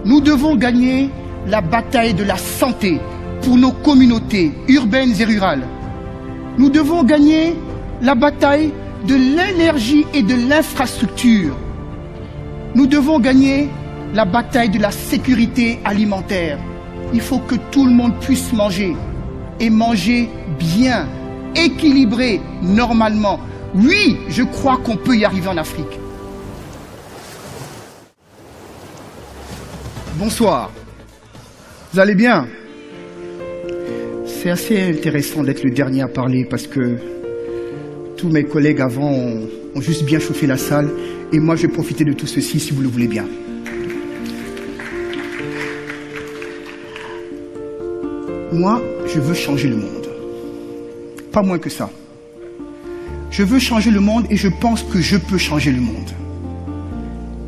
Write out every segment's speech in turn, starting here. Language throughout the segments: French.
Nous devons gagner la bataille de la santé pour nos communautés urbaines et rurales. Nous devons gagner la bataille de l'énergie et de l'infrastructure. Nous devons gagner la bataille de la sécurité alimentaire. Il faut que tout le monde puisse manger et manger bien, équilibré, normalement. Oui, je crois qu'on peut y arriver en Afrique. Bonsoir. Vous allez bien? C'est assez intéressant d'être le dernier à parler parce que tous mes collègues avant ont juste bien chauffé la salle et moi je vais profiter de tout ceci si vous le voulez bien. Moi, je veux changer le monde. Pas moins que ça. Je veux changer le monde et je pense que je peux changer le monde.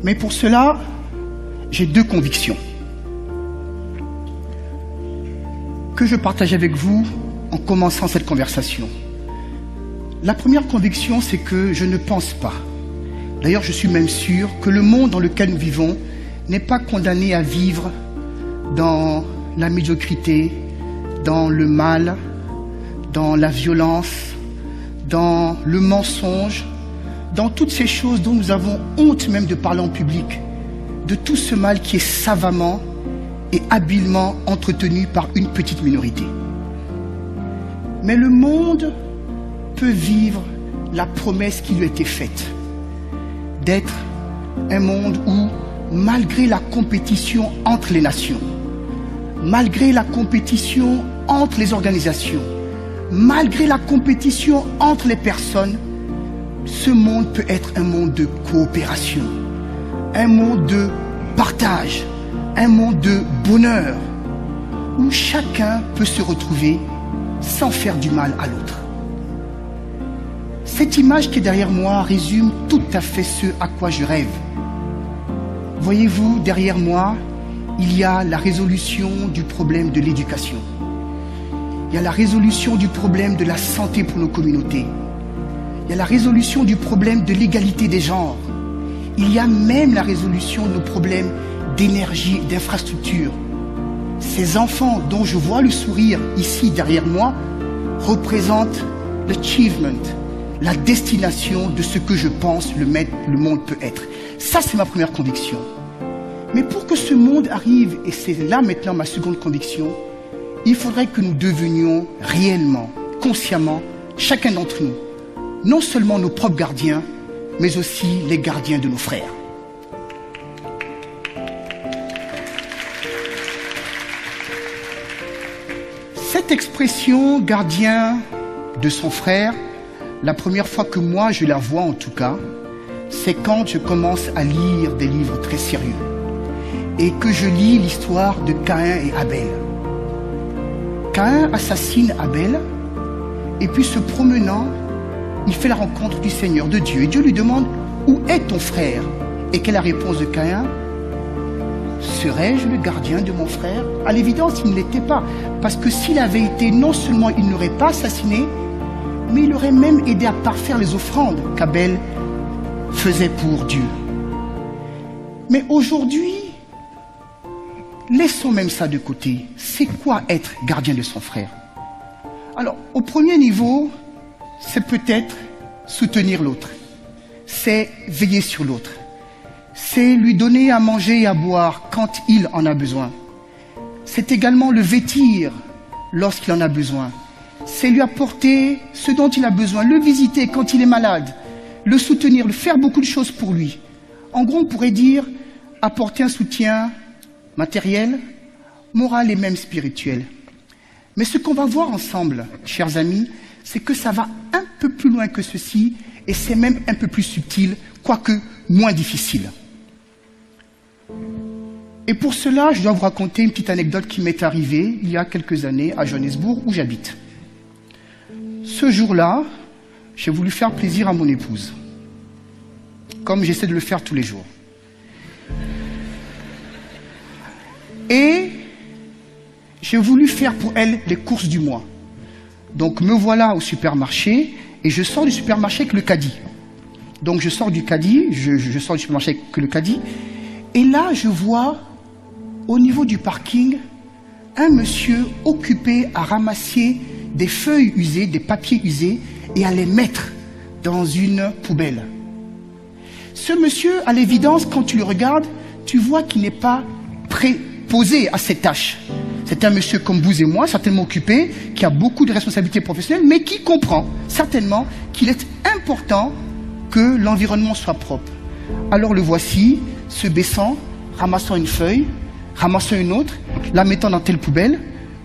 Mais pour cela, j'ai deux convictions que je partage avec vous en commençant cette conversation. La première conviction, c'est que je ne pense pas, d'ailleurs je suis même sûr, que le monde dans lequel nous vivons n'est pas condamné à vivre dans la médiocrité, dans le mal, dans la violence, dans le mensonge, dans toutes ces choses dont nous avons honte même de parler en public, de tout ce mal qui est savamment et habilement entretenu par une petite minorité. Mais le monde peut vivre la promesse qui lui a été faite, d'être un monde où, malgré la compétition entre les nations, malgré la compétition entre les organisations, malgré la compétition entre les personnes, ce monde peut être un monde de coopération, un monde de partage, un monde de bonheur, où chacun peut se retrouver sans faire du mal à l'autre. Cette image qui est derrière moi résume tout à fait ce à quoi je rêve. Voyez-vous, derrière moi, il y a la résolution du problème de l'éducation. Il y a la résolution du problème de la santé pour nos communautés. Il y a la résolution du problème de l'égalité des genres. Il y a même la résolution de nos problèmes d'énergie, d'infrastructure. Ces enfants dont je vois le sourire ici derrière moi représentent l'achievement, la destination de ce que je pense le monde peut être. Ça, c'est ma première conviction. Mais pour que ce monde arrive, et c'est là maintenant ma seconde conviction, il faudrait que nous devenions réellement, consciemment, chacun d'entre nous, non seulement nos propres gardiens, mais aussi les gardiens de nos frères. Cette expression « gardien de son frère », la première fois que moi je la vois en tout cas, c'est quand je commence à lire des livres très sérieux et que je lis l'histoire de Caïn et Abel. Caïn assassine Abel et puis se promenant, il fait la rencontre du Seigneur, de Dieu. Et Dieu lui demande « Où est ton frère ?» Et quelle est la réponse de Caïn? « Serais-je le gardien de mon frère ?» À l'évidence, il ne l'était pas. Parce que s'il avait été, non seulement il n'aurait pas assassiné, mais il aurait même aidé à parfaire les offrandes qu'Abel faisait pour Dieu. Mais aujourd'hui, laissons même ça de côté. C'est quoi être gardien de son frère? Alors, au premier niveau, c'est peut-être soutenir l'autre. C'est veiller sur l'autre. C'est lui donner à manger et à boire quand il en a besoin. C'est également le vêtir lorsqu'il en a besoin. C'est lui apporter ce dont il a besoin, le visiter quand il est malade, le soutenir, le faire beaucoup de choses pour lui. En gros, on pourrait dire apporter un soutien matériel, moral et même spirituel. Mais ce qu'on va voir ensemble, chers amis, c'est que ça va un peu plus loin que ceci et c'est même un peu plus subtil, quoique moins difficile. Et pour cela, je dois vous raconter une petite anecdote qui m'est arrivée il y a quelques années à Johannesburg, où j'habite. Ce jour-là, j'ai voulu faire plaisir à mon épouse, comme j'essaie de le faire tous les jours. Et j'ai voulu faire pour elle les courses du mois. Donc me voilà au supermarché, et je sors du supermarché avec le caddie. Donc je sors du caddie, je sors du supermarché avec le caddie, et là je vois au niveau du parking, un monsieur occupé à ramasser des feuilles usées, des papiers usés, et à les mettre dans une poubelle. Ce monsieur, à l'évidence, quand tu le regardes, tu vois qu'il n'est pas préposé à cette tâche. C'est un monsieur comme vous et moi, certainement occupé, qui a beaucoup de responsabilités professionnelles, mais qui comprend certainement qu'il est important que l'environnement soit propre. Alors le voici, se baissant, ramassant une feuille, ramassant une autre, la mettant dans telle poubelle,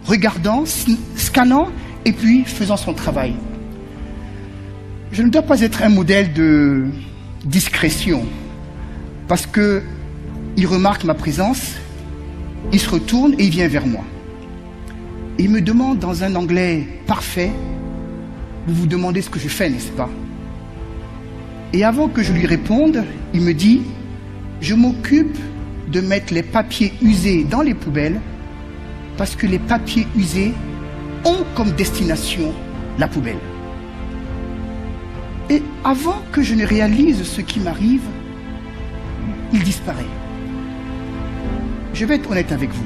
regardant, scannant, et puis faisant son travail. Je ne dois pas être un modèle de discrétion, parce que il remarque ma présence, il se retourne et il vient vers moi. Il me demande dans un anglais parfait, vous vous demandez ce que je fais, n'est-ce pas? Et avant que je lui réponde, il me dit, je m'occupe de mettre les papiers usés dans les poubelles, parce que les papiers usés ont comme destination la poubelle. Et avant que je ne réalise ce qui m'arrive, il disparaît. Je vais être honnête avec vous.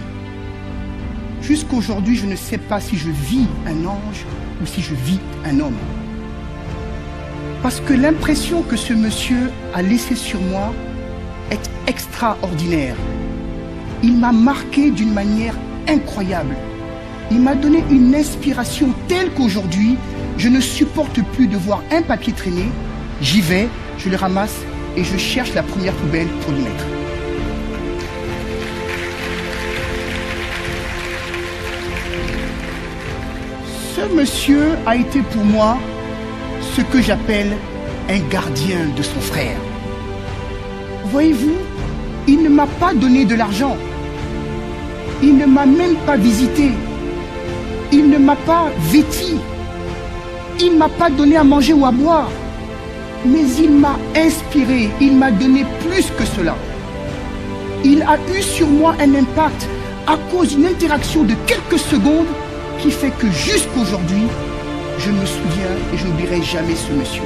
Jusqu'aujourd'hui, je ne sais pas si je vis un ange ou si je vis un homme. Parce que l'impression que ce monsieur a laissée sur moi est extraordinaire. Il m'a marqué d'une manière incroyable. Il m'a donné une inspiration telle qu'aujourd'hui, je ne supporte plus de voir un papier traîner. J'y vais, je le ramasse et je cherche la première poubelle pour l'y mettre. Ce monsieur a été pour moi ce que j'appelle un gardien de son frère. Voyez-vous, il ne m'a pas donné de l'argent. Il ne m'a même pas visité. Il ne m'a pas vêti. Il ne m'a pas donné à manger ou à boire. Mais il m'a inspiré. Il m'a donné plus que cela. Il a eu sur moi un impact à cause d'une interaction de quelques secondes qui fait que jusqu'aujourd'hui, je me souviens et je n'oublierai jamais ce monsieur.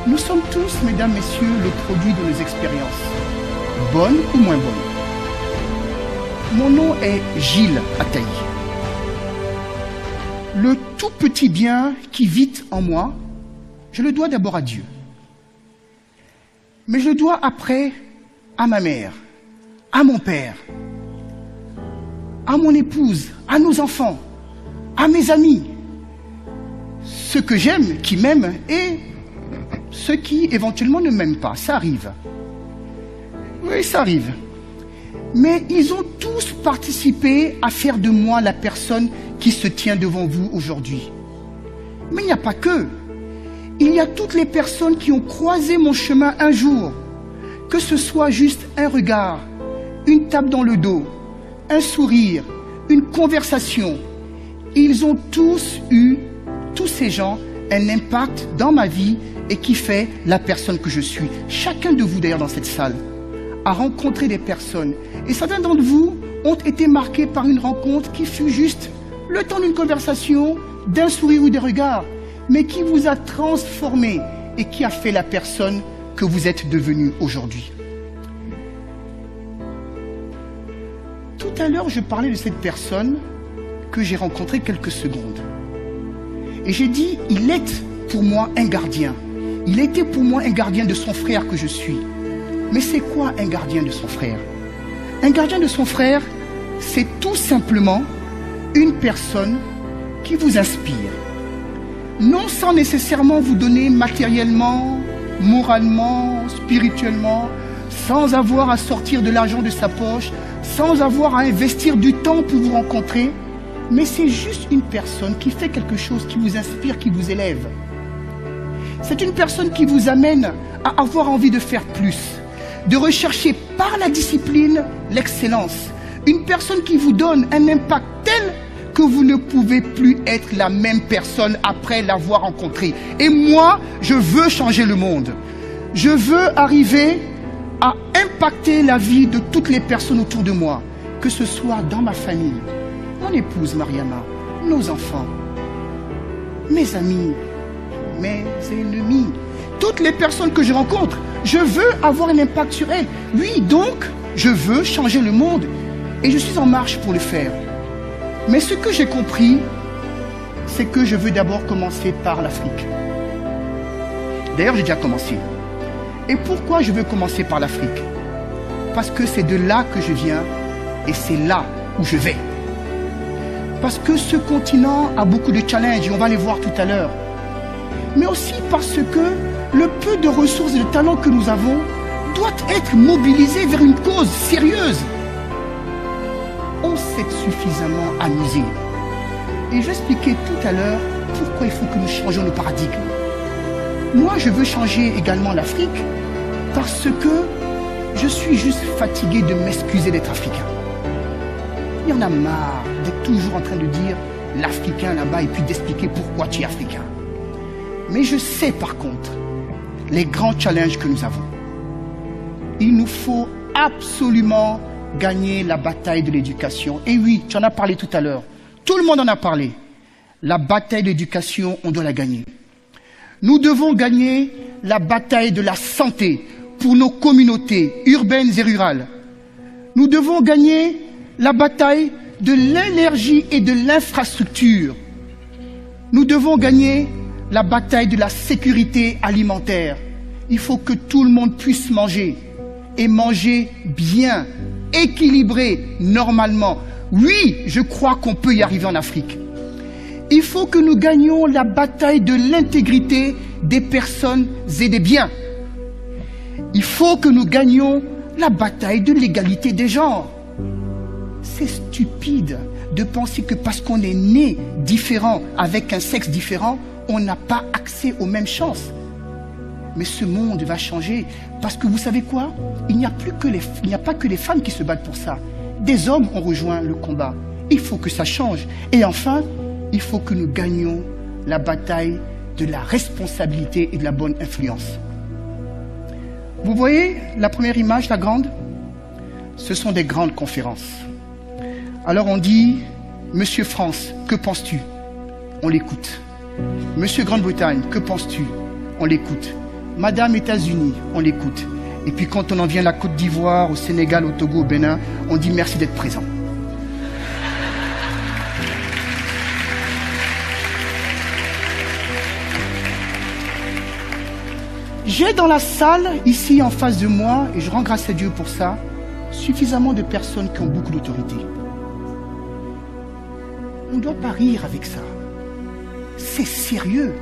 Nous sommes tous, mesdames, messieurs, le produit de nos expériences, bonnes ou moins bonnes. Mon nom est Gilles Ataï. Le tout petit bien qui vit en moi, je le dois d'abord à Dieu. Mais je le dois après à ma mère, à mon père, à mon épouse, à nos enfants, à mes amis, ceux que j'aime, qui m'aiment, et ceux qui éventuellement ne m'aiment pas. Ça arrive. Oui, ça arrive. Mais ils ont tous participé à faire de moi la personne qui se tient devant vous aujourd'hui. Mais il n'y a pas que. Il y a toutes les personnes qui ont croisé mon chemin un jour, que ce soit juste un regard, une tape dans le dos, un sourire, une conversation. Ils ont tous eu, tous ces gens, un impact dans ma vie et qui fait la personne que je suis. Chacun de vous d'ailleurs dans cette salle a rencontré des personnes. Et certains d'entre vous ont été marqués par une rencontre qui fut juste le temps d'une conversation, d'un sourire ou des regards, mais qui vous a transformé et qui a fait la personne que vous êtes devenue aujourd'hui. Tout à l'heure, je parlais de cette personne que j'ai rencontrée quelques secondes. Et j'ai dit, il est pour moi un gardien. Il était pour moi un gardien de son frère que je suis. Mais c'est quoi un gardien de son frère? Un gardien de son frère, c'est tout simplement une personne qui vous inspire. Non sans nécessairement vous donner matériellement, moralement, spirituellement, sans avoir à sortir de l'argent de sa poche, sans avoir à investir du temps pour vous rencontrer, mais c'est juste une personne qui fait quelque chose qui vous inspire, qui vous élève. C'est une personne qui vous amène à avoir envie de faire plus, de rechercher par la discipline l'excellence. Une personne qui vous donne un impact tel que vous ne pouvez plus être la même personne après l'avoir rencontré. Et moi, je veux changer le monde. Je veux arriver à impacter la vie de toutes les personnes autour de moi, que ce soit dans ma famille, mon épouse Mariama, nos enfants, mes amis, mes ennemis, toutes les personnes que je rencontre. Je veux avoir un impact sur elles. Oui, donc, Je veux changer le monde et je suis en marche pour le faire. Mais ce que j'ai compris, c'est que je veux d'abord commencer par l'Afrique. D'ailleurs, j'ai déjà commencé. Et pourquoi je veux commencer par l'Afrique? Parce que c'est de là que je viens et c'est là où je vais. Parce que ce continent a beaucoup de challenges et on va les voir tout à l'heure. Mais aussi parce que le peu de ressources et de talents que nous avons doit être mobilisé vers une cause sérieuse. On s'est suffisamment amusé. Et je vais expliquer tout à l'heure pourquoi il faut que nous changions nos paradigmes. Moi, je veux changer également l'Afrique parce que je suis juste fatigué de m'excuser d'être africain. Il y en a marre d'être toujours en train de dire l'Africain là-bas et puis d'expliquer pourquoi tu es africain. Mais je sais par contre les grands challenges que nous avons. Il nous faut absolument gagner la bataille de l'éducation. Et oui, tu en as parlé tout à l'heure. Tout le monde en a parlé. La bataille de l'éducation, on doit la gagner. Nous devons gagner la bataille de la santé pour nos communautés urbaines et rurales. Nous devons gagner la bataille de l'énergie et de l'infrastructure. Nous devons gagner la bataille de la sécurité alimentaire. Il faut que tout le monde puisse manger et manger bien, équilibré, normalement. Oui, je crois qu'on peut y arriver en Afrique. Il faut que nous gagnions la bataille de l'intégrité des personnes et des biens. Il faut que nous gagnions la bataille de l'égalité des genres. C'est stupide de penser que parce qu'on est né différent, avec un sexe différent, on n'a pas accès aux mêmes chances. Mais ce monde va changer parce que vous savez quoi? Il n'y a pas que les femmes qui se battent pour ça. Des hommes ont rejoint le combat. Il faut que ça change. Et enfin, il faut que nous gagnions la bataille de la responsabilité et de la bonne influence. Vous voyez la première image, la grande? Ce sont des grandes conférences. Alors on dit, Monsieur France, que penses-tu? On l'écoute. Monsieur Grande-Bretagne, que penses-tu? On l'écoute. Madame États-Unis, on l'écoute. Et puis quand on en vient à la Côte d'Ivoire, au Sénégal, au Togo, au Bénin, on dit merci d'être présent. J'ai dans la salle, ici en face de moi, et je rends grâce à Dieu pour ça, suffisamment de personnes qui ont beaucoup d'autorité. On ne doit pas rire avec ça. C'est sérieux.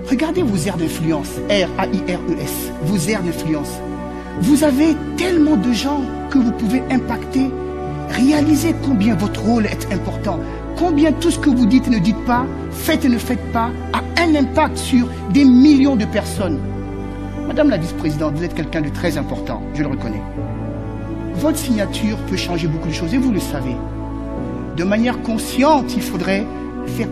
Regardez vos aires d'influence, R-A-I-R-E-S, vos aires d'influence. Vous avez tellement de gens que vous pouvez impacter. Réalisez combien votre rôle est important, combien tout ce que vous dites et ne dites pas, faites et ne faites pas, a un impact sur des millions de personnes. Madame la vice-présidente, vous êtes quelqu'un de très important, je le reconnais. Votre signature peut changer beaucoup de choses et vous le savez. De manière consciente, il faudrait faire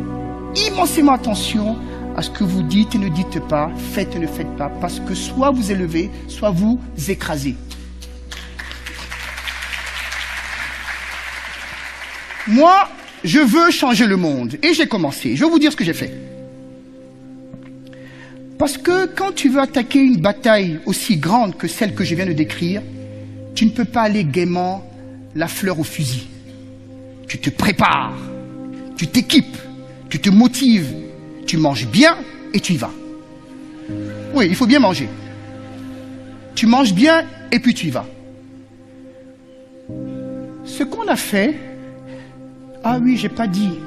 immensément attention à ce que vous dites et ne dites pas, faites et ne faites pas, parce que soit vous élevez, soit vous écrasez. Moi, je veux changer le monde. Et j'ai commencé. Je vais vous dire ce que j'ai fait. Parce que quand tu veux attaquer une bataille aussi grande que celle que je viens de décrire, tu ne peux pas aller gaiement la fleur au fusil. Tu te prépares, tu t'équipes, tu te motives, tu manges bien et tu y vas. Oui, il faut bien manger. Tu manges bien et puis tu y vas. Ce qu'on a fait, ah oui, j'ai pas dit.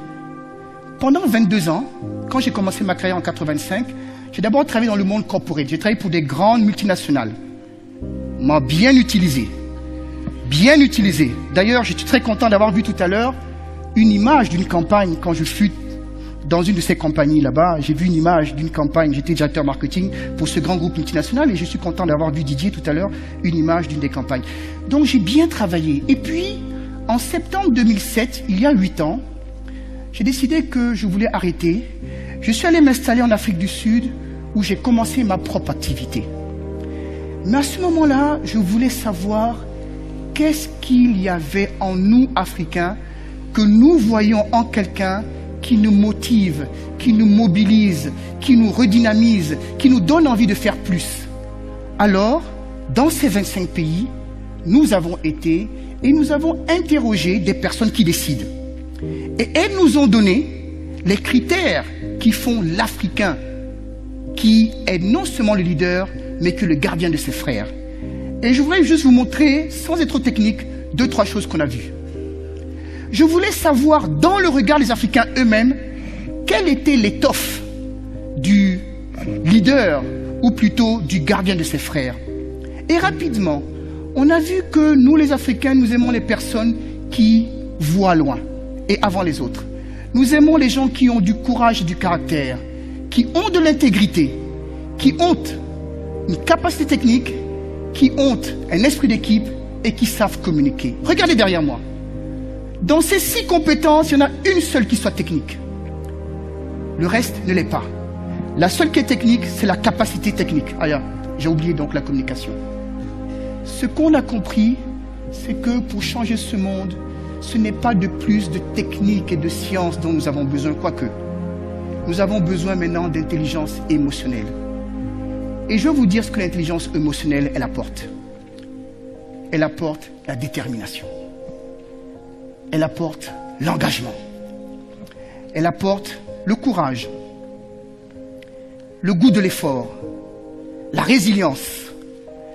Pendant 22 ans, quand j'ai commencé ma carrière en 85, j'ai d'abord travaillé dans le monde corporate. J'ai travaillé pour des grandes multinationales. On m'a bien utilisé. Bien utilisé. D'ailleurs, je suis très content d'avoir vu tout à l'heure une image d'une campagne. Quand je fus dans une de ces compagnies là-bas, j'ai vu une image d'une campagne. J'étais directeur marketing pour ce grand groupe multinational et je suis content d'avoir vu Didier tout à l'heure une image d'une des campagnes. Donc j'ai bien travaillé. Et puis, en septembre 2007, il y a 8 ans, j'ai décidé que je voulais arrêter. Je suis allé m'installer en Afrique du Sud où j'ai commencé ma propre activité. Mais à ce moment-là, je voulais savoir qu'est-ce qu'il y avait en nous, Africains, que nous voyons en quelqu'un qui nous motive, qui nous mobilise, qui nous redynamise, qui nous donne envie de faire plus. Alors, dans ces 25 pays, nous avons été et nous avons interrogé des personnes qui décident. Et elles nous ont donné les critères qui font l'Africain, qui est non seulement le leader, mais que le gardien de ses frères. Et je voudrais juste vous montrer, sans être trop technique, 2-3 choses qu'on a vues. Je voulais savoir, dans le regard des Africains eux-mêmes, quelle était l'étoffe du leader, ou plutôt du gardien de ses frères. Et rapidement, on a vu que nous, les Africains, nous aimons les personnes qui voient loin et avant les autres. Nous aimons les gens qui ont du courage et du caractère, qui ont de l'intégrité, qui ont une capacité technique, qui ont un esprit d'équipe et qui savent communiquer. Regardez derrière moi. Dans ces 6 compétences, il y en a une seule qui soit technique. Le reste ne l'est pas. La seule qui est technique, c'est la capacité technique. Ah, j'ai oublié donc la communication. Ce qu'on a compris, c'est que pour changer ce monde, ce n'est pas de plus de technique et de science dont nous avons besoin, quoique. Nous avons besoin maintenant d'intelligence émotionnelle. Et je vais vous dire ce que l'intelligence émotionnelle, elle apporte. Elle apporte la détermination. Elle apporte l'engagement. Elle apporte le courage, le goût de l'effort, la résilience,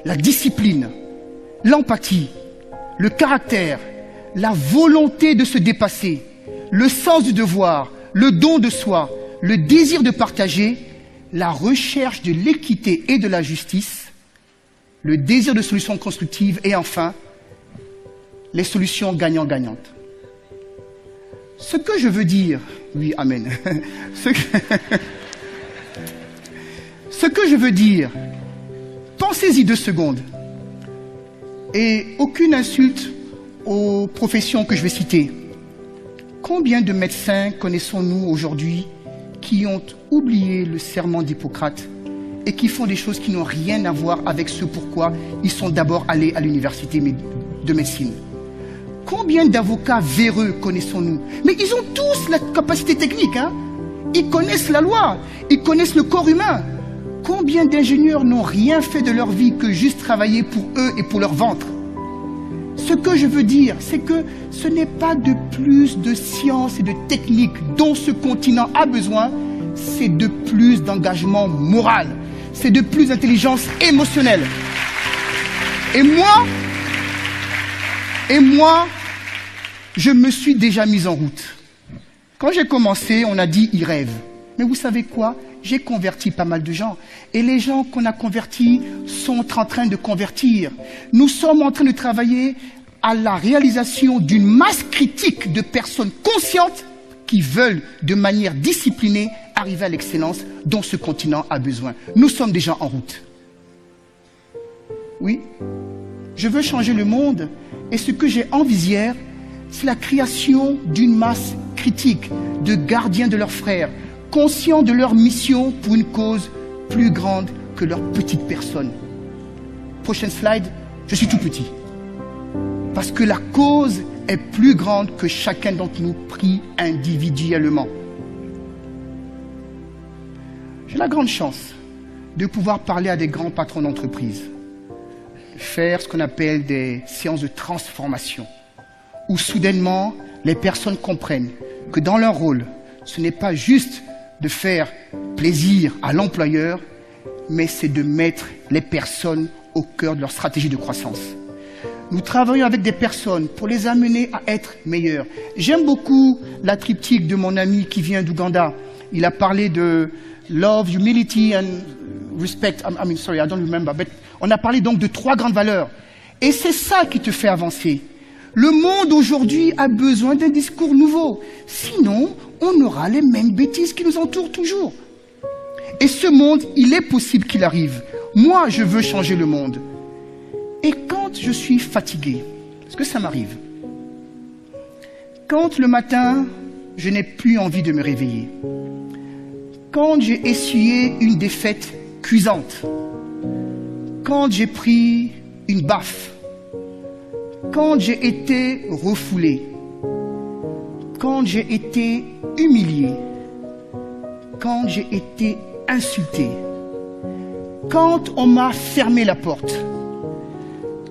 la discipline, l'empathie, le caractère, la volonté de se dépasser, le sens du devoir, le don de soi, le désir de partager, la recherche de l'équité et de la justice, le désir de solutions constructives et enfin, les solutions gagnant-gagnantes. Ce que je veux dire, oui, amen, ce que je veux dire, pensez-y 2 secondes, et aucune insulte aux professions que je vais citer. Combien de médecins connaissons-nous aujourd'hui qui ont oublié le serment d'Hippocrate et qui font des choses qui n'ont rien à voir avec ce pourquoi ils sont d'abord allés à l'université de médecine? Combien d'avocats véreux connaissons-nous? Mais ils ont tous la capacité technique, hein? Ils connaissent la loi, ils connaissent le corps humain. Combien d'ingénieurs n'ont rien fait de leur vie que juste travailler pour eux et pour leur ventre? Ce que je veux dire, c'est que ce n'est pas de plus de science et de technique dont ce continent a besoin, c'est de plus d'engagement moral, c'est de plus d'intelligence émotionnelle. Et moi, je me suis déjà mise en route. Quand j'ai commencé, on a dit « il rêve ». Mais vous savez quoi? J'ai converti pas mal de gens. Et les gens qu'on a convertis sont en train de convertir. Nous sommes en train de travailler à la réalisation d'une masse critique de personnes conscientes qui veulent, de manière disciplinée, arriver à l'excellence dont ce continent a besoin. Nous sommes déjà en route. Oui, je veux changer le monde. Et ce que j'ai en visière, c'est la création d'une masse critique de gardiens de leurs frères, conscients de leur mission pour une cause plus grande que leur petite personne. Prochaine slide, je suis tout petit. Parce que la cause est plus grande que chacun d'entre nous pris individuellement. J'ai la grande chance de pouvoir parler à des grands patrons d'entreprise, faire ce qu'on appelle des séances de transformation, où soudainement les personnes comprennent que dans leur rôle, ce n'est pas juste de faire plaisir à l'employeur, mais c'est de mettre les personnes au cœur de leur stratégie de croissance. Nous travaillons avec des personnes pour les amener à être meilleurs. J'aime beaucoup la triptyque de mon ami qui vient d'Ouganda. Il a parlé de love, humility and respect. Sorry, I don't remember. But on a parlé donc de 3 grandes valeurs. Et c'est ça qui te fait avancer. Le monde aujourd'hui a besoin d'un discours nouveau. Sinon, on aura les mêmes bêtises qui nous entourent toujours. Et ce monde, il est possible qu'il arrive. Moi, je veux changer le monde. Et quand je suis fatigué, parce que ça m'arrive, quand le matin, je n'ai plus envie de me réveiller, quand j'ai essuyé une défaite cuisante, quand j'ai pris une baffe, quand j'ai été refoulé, quand j'ai été humilié, quand j'ai été insulté, quand on m'a fermé la porte,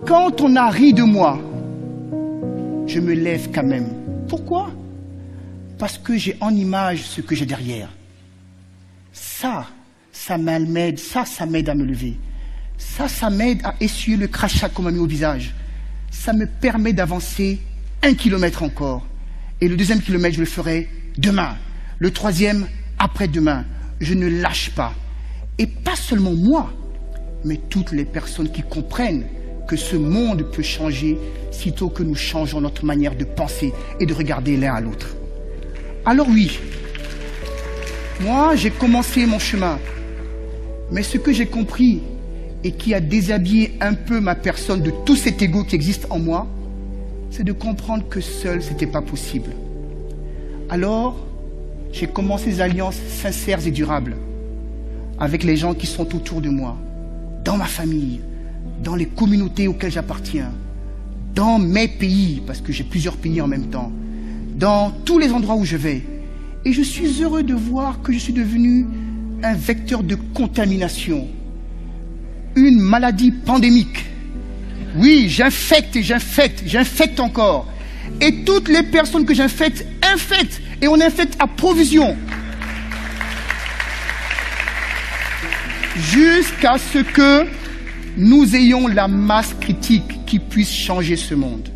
Quand on a ri de moi, je me lève quand même. Pourquoi? Parce que j'ai en image ce que j'ai derrière. Ça m'aide, ça m'aide à me lever. Ça m'aide à essuyer le crachat qu'on m'a mis au visage. Ça me permet d'avancer 1 kilomètre encore. Et le 2e kilomètre, je le ferai demain. Le 3e, après-demain. Je ne lâche pas. Et pas seulement moi, mais toutes les personnes qui comprennent que ce monde peut changer sitôt que nous changeons notre manière de penser et de regarder l'un à l'autre. Alors oui, moi j'ai commencé mon chemin, mais ce que j'ai compris et qui a déshabillé un peu ma personne de tout cet ego qui existe en moi, c'est de comprendre que seul c'était pas possible. Alors, j'ai commencé des alliances sincères et durables avec les gens qui sont autour de moi, dans ma famille, dans les communautés auxquelles j'appartiens, dans mes pays, parce que j'ai plusieurs pays en même temps, dans tous les endroits où je vais. Et je suis heureux de voir que je suis devenu un vecteur de contamination, une maladie pandémique. Oui, j'infecte et j'infecte encore. Et toutes les personnes que j'infecte, infectent. Et on infecte à provision. Jusqu'à ce que nous ayons la masse critique qui puisse changer ce monde.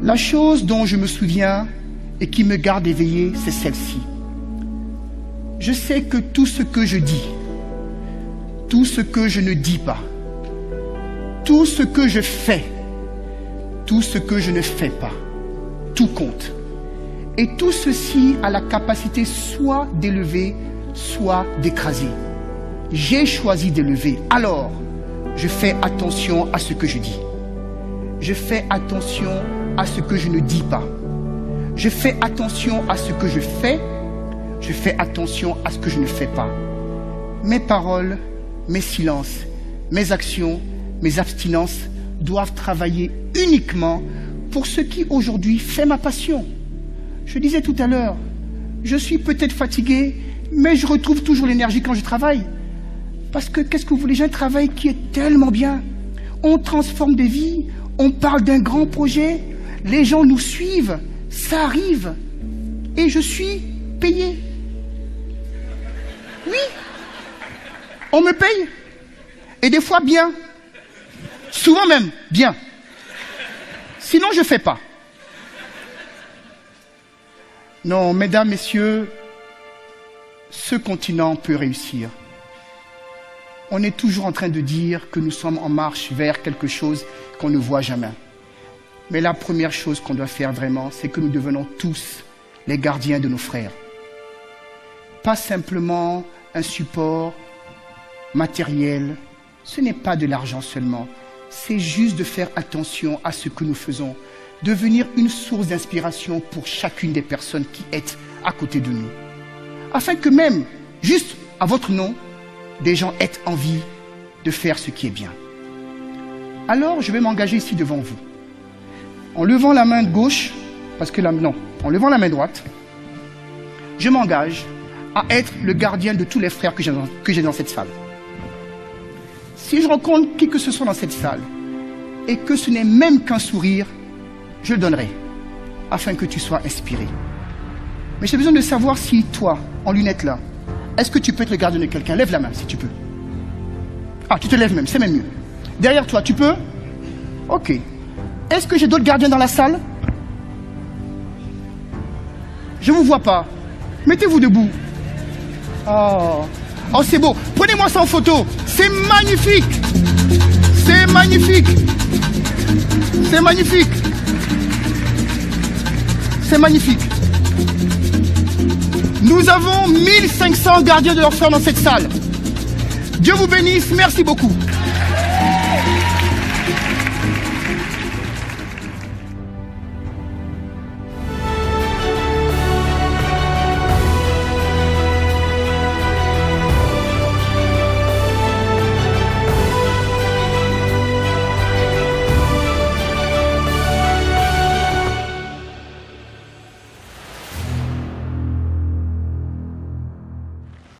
La chose dont je me souviens et qui me garde éveillé, c'est celle-ci. Je sais que tout ce que je dis, tout ce que je ne dis pas, tout ce que je fais, tout ce que je ne fais pas, tout compte. Et tout ceci a la capacité soit d'élever, soit d'écraser. J'ai choisi d'élever. Alors, je fais attention à ce que je dis. Je fais attention à ce que je ne dis pas. Je fais attention à ce que je fais. Je fais attention à ce que je ne fais pas. Mes paroles, mes silences, mes actions, mes abstinences doivent travailler uniquement pour ce qui aujourd'hui fait ma passion. Je disais tout à l'heure, je suis peut-être fatigué, mais je retrouve toujours l'énergie quand je travaille. Parce que qu'est-ce que vous voulez, j'ai un travail qui est tellement bien. On transforme des vies, on parle d'un grand projet, les gens nous suivent, ça arrive. Et je suis payé. Oui, on me paye. Et des fois bien. Souvent même bien. Sinon je ne fais pas. Non, mesdames, messieurs, ce continent peut réussir. On est toujours en train de dire que nous sommes en marche vers quelque chose qu'on ne voit jamais. Mais la première chose qu'on doit faire vraiment, c'est que nous devenons tous les gardiens de nos frères. Pas simplement un support matériel, ce n'est pas de l'argent seulement. C'est juste de faire attention à ce que nous faisons, devenir une source d'inspiration pour chacune des personnes qui est à côté de nous. Afin que même, juste à votre nom, des gens aient envie de faire ce qui est bien. Alors, je vais m'engager ici devant vous. En levant la main gauche, en levant la main droite, je m'engage à être le gardien de tous les frères que j'ai dans cette salle. Si je rencontre qui que ce soit dans cette salle, et que ce n'est même qu'un sourire, je le donnerai, afin que tu sois inspiré. Mais j'ai besoin de savoir si toi, en lunettes là, est-ce que tu peux être le gardien de quelqu'un? Lève la main si tu peux. Ah, tu te lèves même, c'est même mieux. Derrière toi, tu peux? Ok. Est-ce que j'ai d'autres gardiens dans la salle? Je ne vous vois pas. Mettez-vous debout. Oh, c'est beau. Prenez-moi ça en photo. C'est magnifique. C'est magnifique. C'est magnifique. C'est magnifique. Nous avons 1500 gardiens de leurs frères dans cette salle. Dieu vous bénisse. Merci beaucoup.